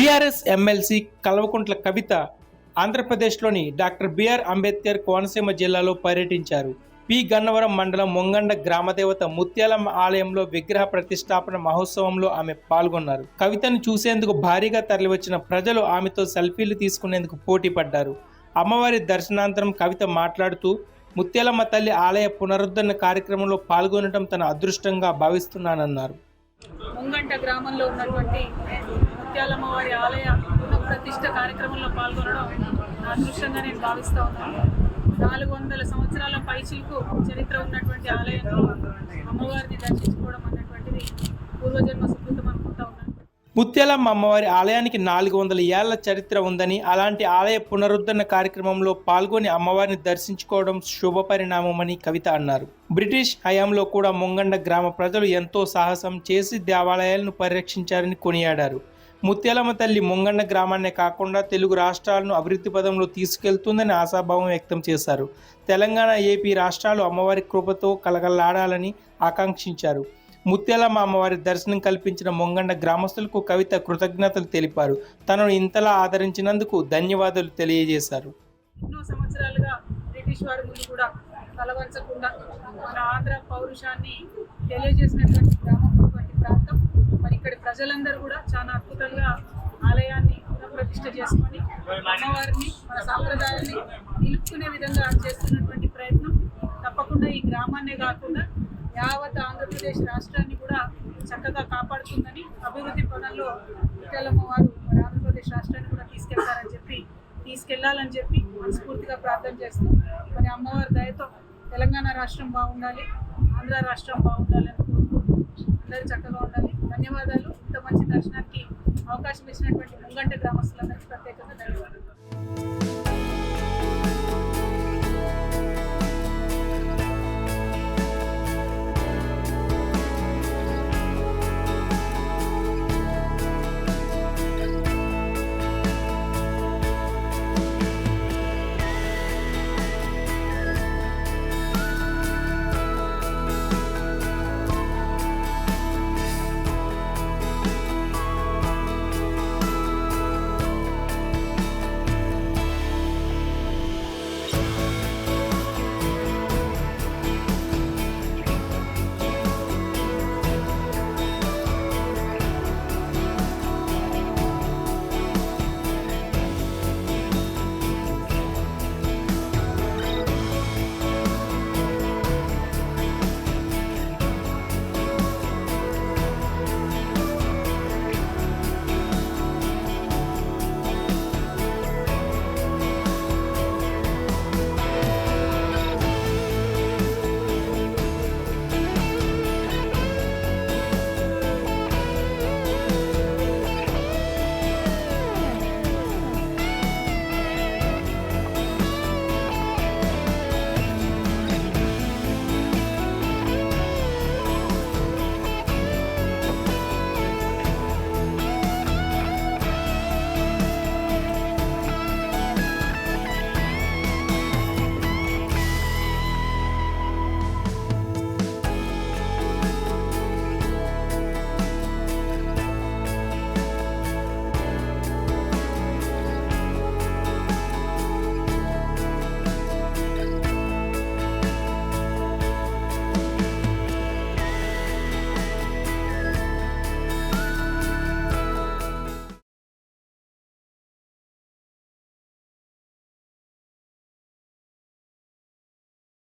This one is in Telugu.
టీఆర్ఎస్ ఎమ్మెల్సీ కల్వకుంట్ల కవిత ఆంధ్రప్రదేశ్లోని డాక్టర్ బిఆర్ అంబేద్కర్ కోనసీమ జిల్లాలో పర్యటించారు. పి గన్నవరం మండలం మొంగండ గ్రామదేవత ముత్యాలమ్మ ఆలయంలో విగ్రహ ప్రతిష్టాపన మహోత్సవంలో ఆమె పాల్గొన్నారు. కవితను చూసేందుకు భారీగా తరలివచ్చిన ప్రజలు ఆమెతో సెల్ఫీలు తీసుకునేందుకు పోటీ పడ్డారు. అమ్మవారి దర్శనానంతరం కవిత మాట్లాడుతూ ముత్యాలమ్మ తల్లి ఆలయ పునరుద్ధరణ కార్యక్రమంలో పాల్గొనడం తన అదృష్టంగా భావిస్తున్నానన్నారు. ముంగంట గ్రామంలో ఉన్నటువంటి ముత్యాలమ్మ వారి ఆలయ పునఃప్రతిష్ఠ కార్యక్రమంలో పాల్గొనడం నా అదృష్టంగా నేను భావిస్తూ ఉన్నాను. 400 సంవత్సరాల పైచిలకు చరిత్ర ఉన్నటువంటి ఆలయంలో అమ్మవారిని దర్శించుకోవడం అన్నటువంటిది పూర్వజన్మ సుకృతం అనుకుంటా ఉన్నాను. ముత్యాలమ్మ అమ్మవారి ఆలయానికి 400 ఏళ్ల చరిత్ర ఉందని, అలాంటి ఆలయ పునరుద్ధరణ కార్యక్రమంలో పాల్గొని అమ్మవారిని దర్శించుకోవడం శుభ పరిణామమని కవిత అన్నారు. బ్రిటిష్ హయాంలో కూడా ముంగండ గ్రామ ప్రజలు ఎంతో సాహసం చేసి దేవాలయాలను పరిరక్షించారని కొనియాడారు. ముత్యాలమ్మ తల్లి ముంగండ గ్రామాన్నే కాకుండా తెలుగు రాష్ట్రాలను అభివృద్ధి పదంలో తీసుకెళ్తుందని ఆశాభావం వ్యక్తం చేశారు. తెలంగాణ, ఏపీ రాష్ట్రాలు అమ్మవారి కృపతో కలగలాడాలని ఆకాంక్షించారు. ముత్యాలమ్మ అమ్మవారి దర్శనం కల్పించిన ముంగండ గ్రామస్తులకు కవిత కృతజ్ఞతలు తెలిపారు. తనను ఇంతలా ఆదరించినందుకు ధన్యవాదాలు తెలియజేశారు. ఎన్నో సంవత్సరాలుగా బ్రిటిష్ వారి ముందు కూడా తలవంచకుండా మన ఆంధ్ర పౌరుషాన్ని తెలియజేసినటువంటి గ్రామం ప్రాంతం. మరి ఇక్కడి ప్రజలందరూ కూడా చాలా అద్భుతంగా ఆలయాన్ని పునఃప్రతిష్ఠ చేసుకొని అమ్మవారిని, మన సాంప్రదాయాన్ని నిలుపుకునే విధంగా చేస్తున్నటువంటి ప్రయత్నం తప్పకుండా ఈ గ్రామాన్నే కాకుండా యావత్ ఆంధ్రప్రదేశ్ రాష్ట్రాన్ని కూడా చక్కగా కాపాడుతుందని, అభివృద్ధి పదంలో ముత్యాలమ్మ వారు మరి ఆంధ్రప్రదేశ్ రాష్ట్రాన్ని కూడా తీసుకెళ్లాలని చెప్పి మనస్ఫూర్తిగా ప్రార్థన చేస్తూ, మరి అమ్మవారి దయతో తెలంగాణ రాష్ట్రం బాగుండాలి, ఆంధ్ర రాష్ట్రం బాగుండాలి అని కోరుకుంటూ అందరూ చక్కగా ఉండాలి. ధన్యవాదాలు. ఇంత మంచి దర్శనానికి అవకాశం ఇచ్చినటువంటి ముంగంట గ్రామస్తులందరికీ ప్రత్యేకంగా ధన్యవాదాలు.